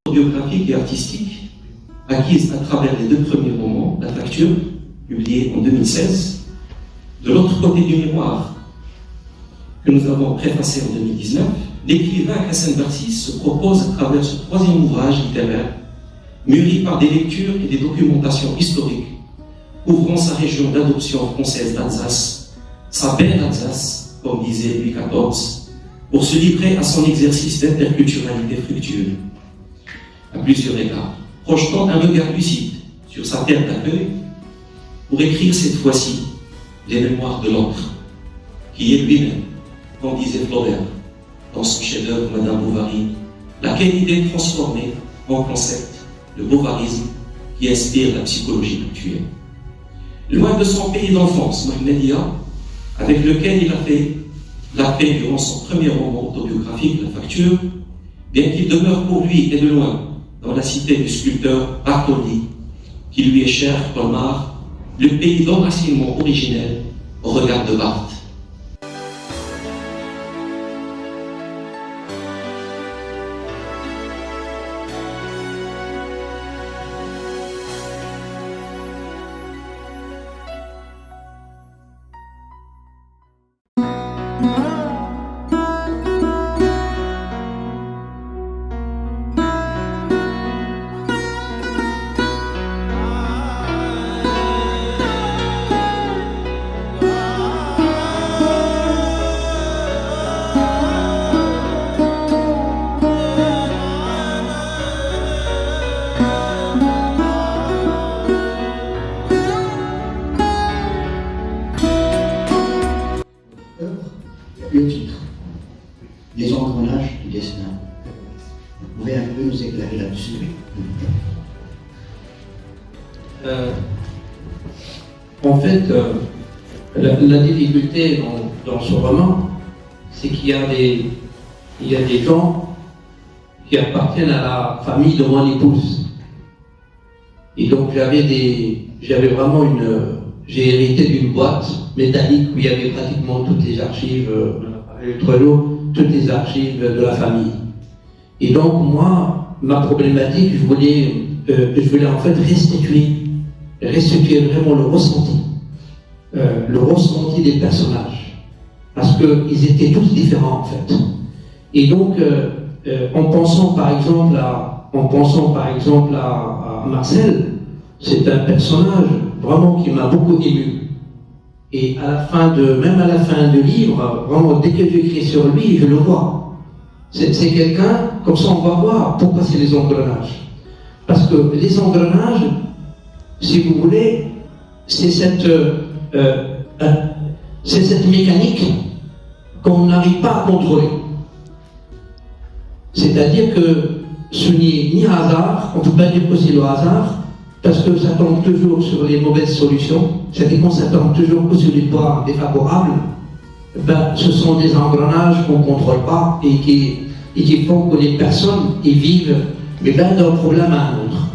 Biographique et artistique, acquise à travers les 2 premiers romans, La Facture, publié en 2016. De l'autre côté du miroir, que nous avons préfacé en 2019, l'écrivain Hassan Barsis se propose à travers ce 3e ouvrage littéraire, mûri par des lectures et des documentations historiques, couvrant sa région d'adoption française d'Alsace, sa belle Alsace, comme disait Louis XIV, pour se livrer à son exercice d'interculturalité fructueux. À plusieurs égards, projetant un regard lucide sur sa terre d'accueil pour écrire cette fois-ci les mémoires de l'autre, qui est lui-même, comme disait Flaubert dans son chef-d'œuvre Madame Bovary, laquelle idée transformée en concept, le bovarisme qui inspire la psychologie actuelle. Loin de son pays d'enfance, Mohamedia, avec lequel il a fait la paix durant son premier roman autobiographique, La Facture, bien qu'il demeure pour lui et de loin dans la cité du sculpteur Bartholdi, qui lui est cher comme art, le pays d'enracinement originel au regard de Barthes. Le titre, Les engrenages du destin. Vous pouvez un peu nous éclairer là-dessus? En fait, la difficulté dans ce roman, c'est qu'il y a des gens qui appartiennent à la famille de mon épouse. Et donc j'ai hérité d'une boîte métallique où il y avait pratiquement toutes les archives, toutes les archives de la famille. Et donc moi, ma problématique, je voulais en fait restituer vraiment le ressenti des personnages, parce qu'ils étaient tous différents en fait. Et donc, en pensant par exemple à Marcel, c'est un personnage vraiment qui m'a beaucoup ému. Et même à la fin du livre, vraiment dès que j'écris sur lui, je le vois. C'est quelqu'un, comme ça on va voir pourquoi c'est les engrenages. Parce que les engrenages, si vous voulez, c'est cette mécanique qu'on n'arrive pas à contrôler. C'est-à-dire que ce n'est ni hasard, on ne peut pas dire que c'est le hasard, parce que ça tombe toujours sur les mauvaises solutions, c'est-à-dire qu'on ça tombe toujours que sur les points défavorables. Ce sont des engrenages qu'on ne contrôle pas et qui font que les personnes y vivent d'un problème à un autre.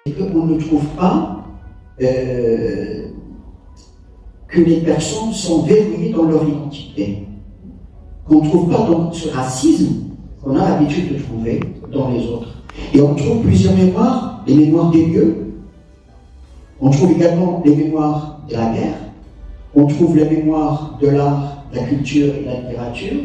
Et qu'on ne trouve pas que les personnes sont verrouillées dans leur identité. Qu'on ne trouve pas dans ce racisme qu'on a l'habitude de trouver dans les autres. Et on trouve plusieurs mémoires, les mémoires des lieux, on trouve également les mémoires de la guerre, on trouve les mémoires de l'art, de la culture et de la littérature.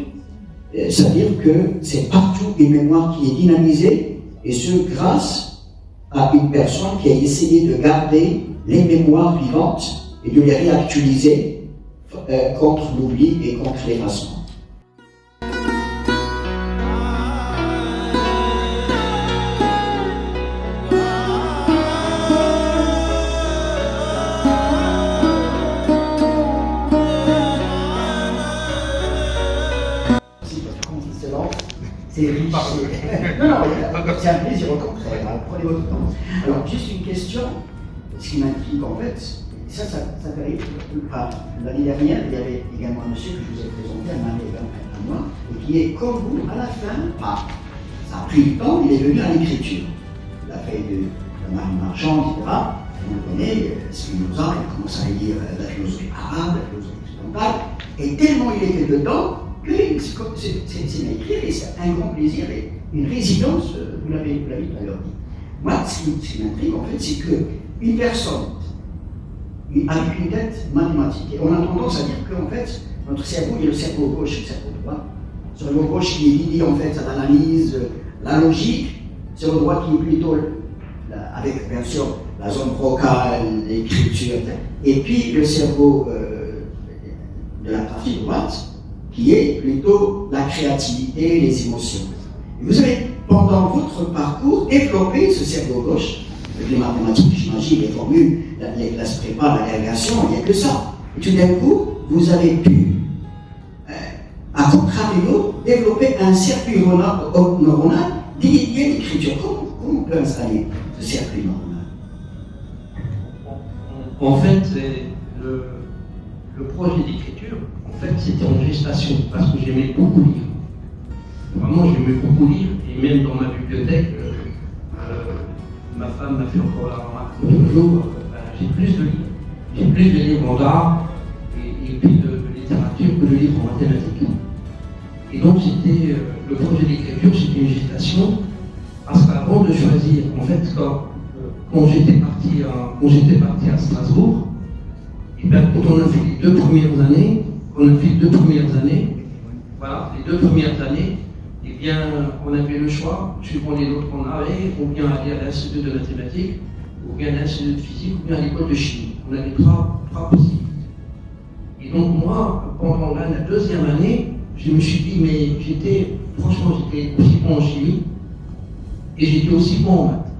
C'est-à-dire que c'est partout une mémoire qui est dynamisée, et ce grâce à une personne qui a essayé de garder les mémoires vivantes et de les réactualiser contre l'oubli et contre l'effacement. C'est riche. Non, non, c'est un plaisir au contraire, hein, prenez votre temps. Alors, juste une question, ce qui m'intrigue en fait, ça arrive. L'année dernière, il y avait également un monsieur que je vous ai présenté, un ami à moi, et qui est comme vous, à la fin, ça a pris du temps, il est venu à l'écriture. Il a fait de Marie Marchand, etc. On le connaît, Spinoza, il a commencé à lire la philosophie arabe, la philosophie occidentale, et tellement il était dedans, que c'est écrire, et c'est un grand plaisir, et une résidence, vous l'avez tout à l'heure dit. Moi, ce qui m'intrigue, en fait, c'est qu'une personne avec une tête mathématique, et on a tendance à dire qu'en fait, notre cerveau, il y a le cerveau gauche et le cerveau droit. Le cerveau gauche qui est lié, en fait, à l'analyse, la logique, le cerveau droit qui est plutôt, avec, bien sûr, la zone brocale, l'écriture, et puis le cerveau de la partie droite, qui est plutôt la créativité, les émotions. Et vous avez, pendant votre parcours, développé ce cerveau gauche, avec les mathématiques, j'imagine, les formules, les classes prépa, l'agrégation, il n'y a que ça. Et tout d'un coup, vous avez pu, à contrario, développer un circuit neuronal dédié à l'écriture. Comment on peut installer ce circuit neuronal? En fait, le projet d'écriture, en fait, c'était en gestation, parce que j'aimais beaucoup lire. Vraiment, j'aimais beaucoup lire, et même dans ma bibliothèque, ma femme m'a fait encore la remarque toujours, j'ai plus de livres. J'ai plus de livres en art et puis de littérature que de livres en mathématiques. Et donc, c'était le projet d'écriture, c'était une gestation, parce qu'avant de choisir, en fait, quand j'étais parti à Strasbourg, et bien, quand on a fait les 2 premières années, voilà, les 2 premières années, eh bien, on avait le choix, suivant les notes qu'on avait, ou bien aller à l'Institut de mathématiques, ou bien à l'Institut de physique, ou bien à l'école de chimie. On avait trois possibilités. Et donc moi, pendant la 2e année, je me suis dit, mais j'étais aussi bon en chimie, et j'étais aussi bon en maths.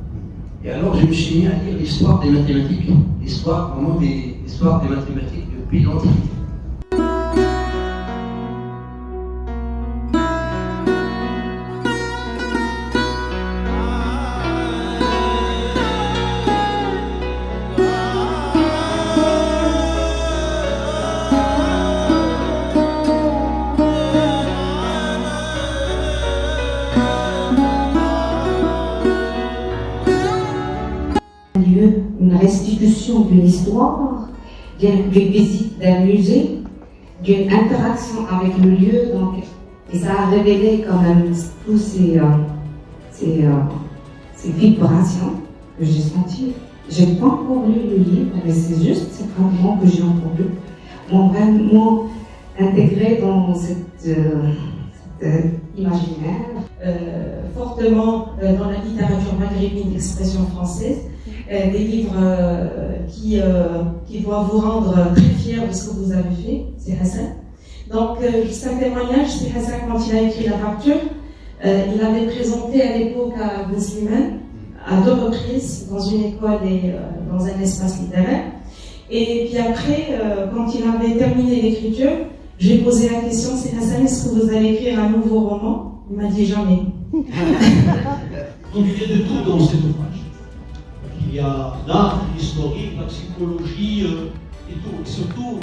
Et alors je me suis mis à lire l'histoire des mathématiques, l'histoire des mathématiques depuis l'Antiquité. Une restitution d'une histoire, d'une visite d'un musée, d'une interaction avec le lieu, donc, et ça a révélé quand même tous ces vibrations que j'ai senties. J'ai pas encore lu le livre, mais c'est juste ces fragments que j'ai entendus m'ont vraiment intégré dans cet imaginaire. Fortement dans la littérature maghrébine d'expression française, des livres qui doivent vous rendre très fiers de ce que vous avez fait, c'est Hassan. Donc, juste un témoignage, c'est Hassan quand il a écrit La Fracture, il avait présenté à l'époque à Ben Slimane, à 2 reprises, dans une école et dans un espace littéraire. Et puis après, quand il avait terminé l'écriture, j'ai posé la question, c'est Hassan, est-ce que vous allez écrire un nouveau roman? Il m'a dit jamais. Donc il y a de tout dans cet ouvrage. Il y a l'art, l'historique, la psychologie et tout. Et surtout...